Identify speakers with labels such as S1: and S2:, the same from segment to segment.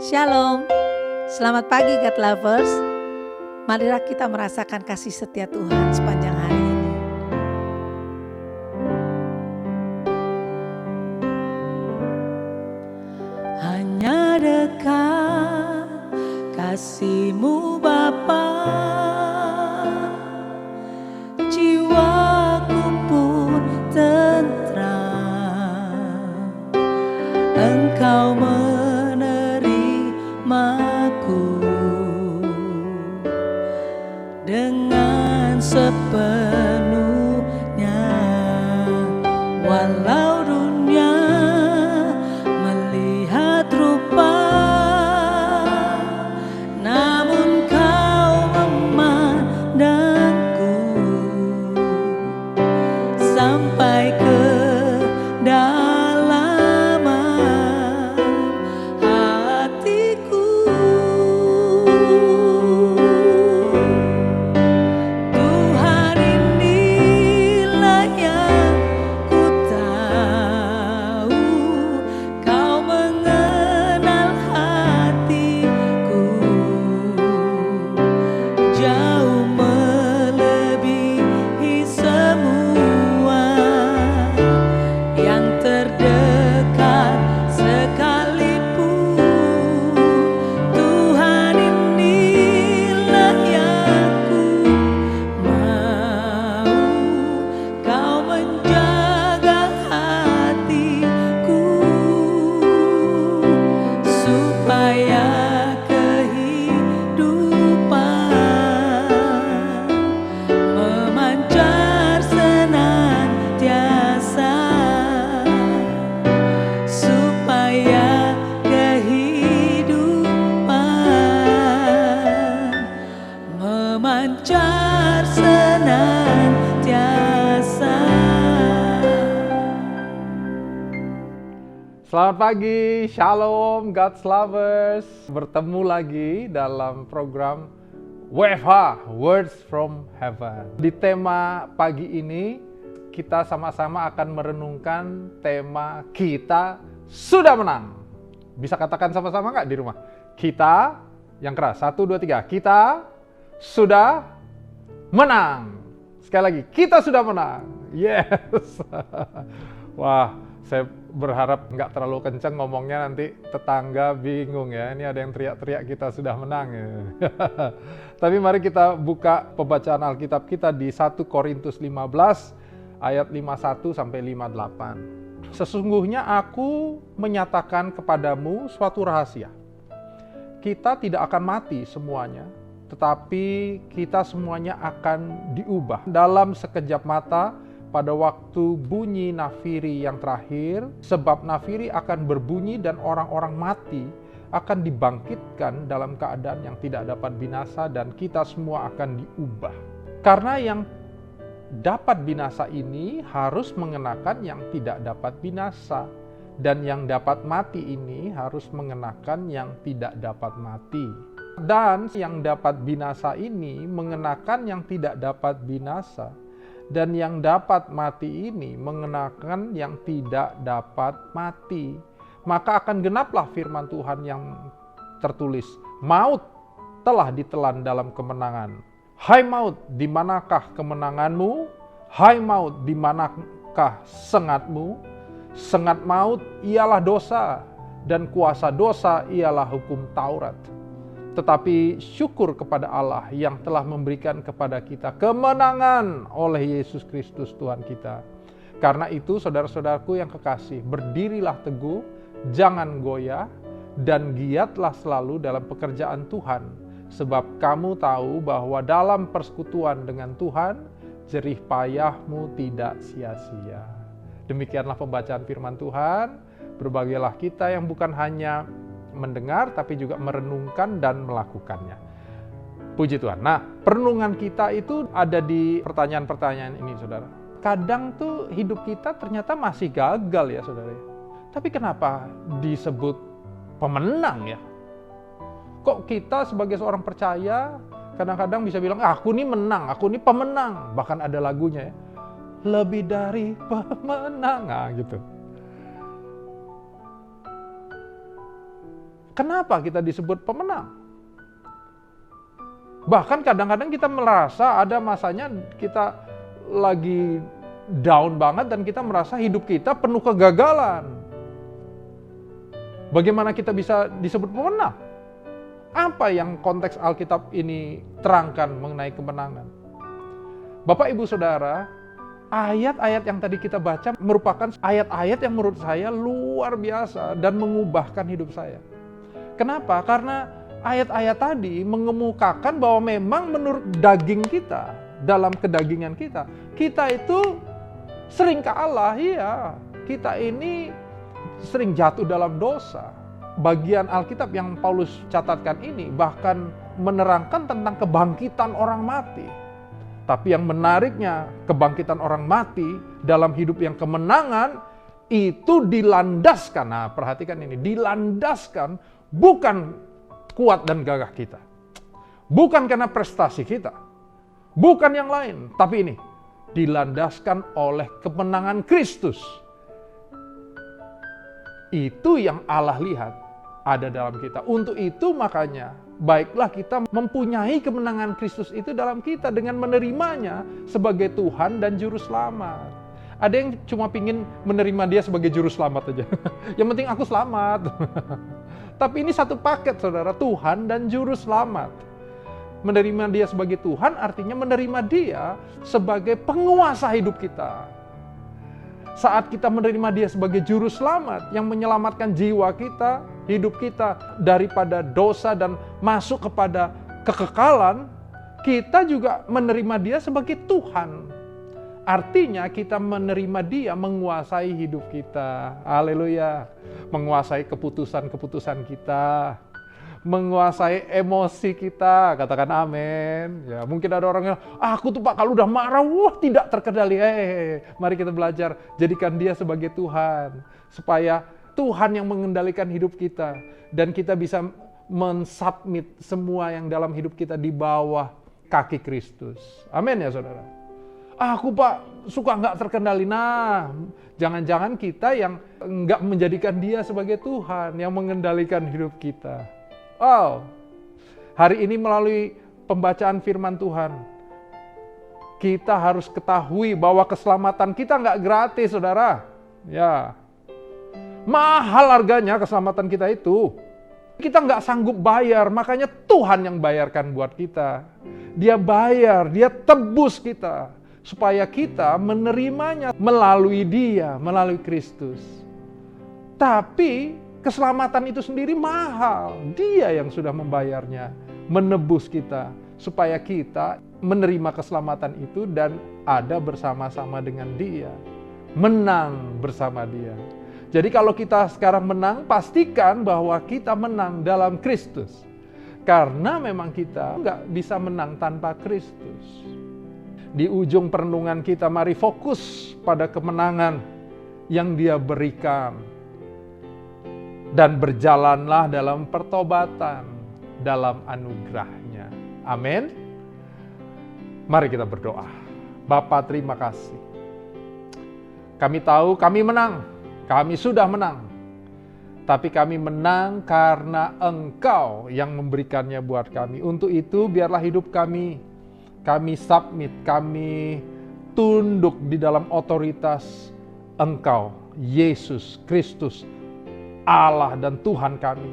S1: Shalom, selamat pagi God Lovers. Marilah kita merasakan kasih setia Tuhan sepanjang hari ini. Hanya dekat kasih-Mu Bapa, jiwaku pun tentram. Engkau menerimaku dengan sepenuhnya, walau dunia melihat rupa, namun Kau memandangku sampai ke kedalaman hatiku. Tuhan, inilah yang ku tahu, Kau mengenal hatiku jauh melebihi semua yang terdekat sekalipun. Tuhan, inilah yang ku mau, Kau menjaga hatiku supaya kehidupan memancar senantiasa, supaya kehidupan memancar senantiasa.
S2: Selamat pagi, Shalom God's Lovers. Bertemu lagi dalam program WFH, Words from Heaven. Di tema pagi ini, kita sama-sama akan merenungkan tema Kita Sudah Menang. Bisa katakan sama-sama nggak di rumah? Kita, yang keras, 1, 2, 3. Kita sudah menang. Sekali lagi, kita sudah menang. Yes. Wah, saya berharap nggak terlalu kenceng ngomongnya, nanti tetangga bingung ya. Ini ada yang teriak-teriak kita sudah menang ya. Tapi mari kita buka pembacaan Alkitab kita di 1 Korintus 15 ayat 51 sampai 58. Sesungguhnya aku menyatakan kepadamu suatu rahasia. Kita tidak akan mati semuanya, tetapi kita semuanya akan diubah dalam sekejap mata, pada waktu bunyi nafiri yang terakhir. Sebab nafiri akan berbunyi dan orang-orang mati akan dibangkitkan dalam keadaan yang tidak dapat binasa, dan kita semua akan diubah. Karena yang dapat binasa ini harus mengenakan yang tidak dapat binasa, dan yang dapat mati ini harus mengenakan yang tidak dapat mati. Dan yang dapat binasa ini mengenakan yang tidak dapat binasa, dan yang dapat mati ini mengenakan yang tidak dapat mati. Maka akan genaplah firman Tuhan yang tertulis, maut telah ditelan dalam kemenangan. Hai maut, di manakah kemenanganmu? Hai maut, di manakah sengatmu? Sengat maut ialah dosa, dan kuasa dosa ialah hukum Taurat. Tetapi syukur kepada Allah yang telah memberikan kepada kita kemenangan oleh Yesus Kristus Tuhan kita. Karena itu saudara-saudaraku yang kekasih, berdirilah teguh, jangan goyah, dan giatlah selalu dalam pekerjaan Tuhan. Sebab kamu tahu bahwa dalam persekutuan dengan Tuhan, jerih payahmu tidak sia-sia. Demikianlah pembacaan firman Tuhan. Berbahagialah kita yang bukan hanya mendengar, tapi juga merenungkan dan melakukannya. Puji Tuhan. Nah, perenungan kita itu ada di pertanyaan-pertanyaan ini, saudara. Kadang tuh hidup kita ternyata masih gagal ya, saudara. Tapi kenapa disebut pemenang ya? Kok kita sebagai seorang percaya kadang-kadang bisa bilang, aku nih menang, aku nih pemenang. Bahkan ada lagunya ya, lebih dari pemenang, gitu. Kenapa kita disebut pemenang? Bahkan kadang-kadang kita merasa ada masanya kita lagi down banget dan kita merasa hidup kita penuh kegagalan. Bagaimana kita bisa disebut pemenang? Apa yang konteks Alkitab ini terangkan mengenai kemenangan? Bapak, Ibu, Saudara, ayat-ayat yang tadi kita baca merupakan ayat-ayat yang menurut saya luar biasa dan mengubahkan hidup saya. Kenapa? Karena ayat-ayat tadi mengemukakan bahwa memang menurut daging kita, dalam kedagingan kita itu sering kalah, ya. Kita ini sering jatuh dalam dosa. Bagian Alkitab yang Paulus catatkan ini bahkan menerangkan tentang kebangkitan orang mati. Tapi yang menariknya, kebangkitan orang mati dalam hidup yang kemenangan itu dilandaskan. Nah, perhatikan ini, dilandaskan bukan kuat dan gagah kita. Bukan karena prestasi kita. Bukan yang lain, tapi ini dilandaskan oleh kemenangan Kristus. Itu yang Allah lihat ada dalam kita. Untuk itu makanya baiklah kita mempunyai kemenangan Kristus itu dalam kita dengan menerimanya sebagai Tuhan dan Juru Selamat. Ada yang cuma pingin menerima dia sebagai Juru Selamat aja. Yang penting aku selamat. Tapi ini satu paket, saudara, Tuhan dan Juru Selamat. Menerima dia sebagai Tuhan artinya menerima dia sebagai penguasa hidup kita. Saat kita menerima dia sebagai Juru Selamat yang menyelamatkan jiwa kita, hidup kita daripada dosa dan masuk kepada kekekalan, kita juga menerima dia sebagai Tuhan. Artinya kita menerima dia menguasai hidup kita. Haleluya. Menguasai keputusan-keputusan kita. Menguasai emosi kita, katakan amin. Ya, mungkin ada orang yang, aku tuh Pak kalau udah marah, tidak terkendali. Mari kita belajar, jadikan dia sebagai Tuhan. Supaya Tuhan yang mengendalikan hidup kita. Dan kita bisa mensubmit semua yang dalam hidup kita di bawah kaki Kristus. Amin ya saudara. Aku Pak suka nggak terkendali. Nah, jangan-jangan kita yang nggak menjadikan dia sebagai Tuhan, yang mengendalikan hidup kita. Oh, hari ini melalui pembacaan firman Tuhan, kita harus ketahui bahwa keselamatan kita nggak gratis, saudara. Ya, mahal harganya keselamatan kita itu. Kita nggak sanggup bayar, makanya Tuhan yang bayarkan buat kita. Dia bayar, dia tebus kita, supaya kita menerimanya melalui dia, melalui Kristus. Tapi keselamatan itu sendiri mahal. Dia yang sudah membayarnya, menebus kita, supaya kita menerima keselamatan itu dan ada bersama-sama dengan dia. Menang bersama dia. Jadi kalau kita sekarang menang, pastikan bahwa kita menang dalam Kristus. Karena memang kita nggak bisa menang tanpa Kristus. Di ujung perenungan kita, mari fokus pada kemenangan yang dia berikan. Dan berjalanlah dalam pertobatan, dalam anugerahnya. Amin. Mari kita berdoa. Bapa, terima kasih. Kami tahu kami menang, kami sudah menang. Tapi kami menang karena Engkau yang memberikannya buat kami. Untuk itu biarlah hidup kami submit, kami tunduk di dalam otoritas Engkau, Yesus Kristus, Allah dan Tuhan kami.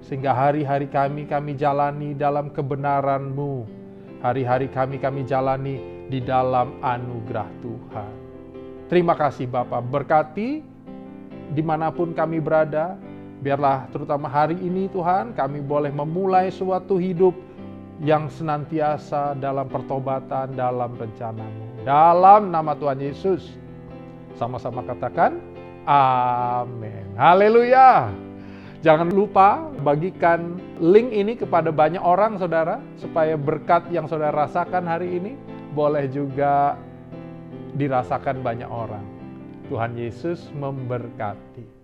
S2: Sehingga hari-hari kami jalani dalam kebenaran-Mu. Hari-hari kami jalani di dalam anugerah Tuhan. Terima kasih Bapa, berkati dimanapun kami berada. Biarlah terutama hari ini Tuhan, kami boleh memulai suatu hidup yang senantiasa dalam pertobatan, dalam rencana-Mu. Dalam nama Tuhan Yesus, sama-sama katakan, amin. Haleluya. Jangan lupa bagikan link ini kepada banyak orang, saudara, supaya berkat yang saudara rasakan hari ini boleh juga dirasakan banyak orang. Tuhan Yesus memberkati.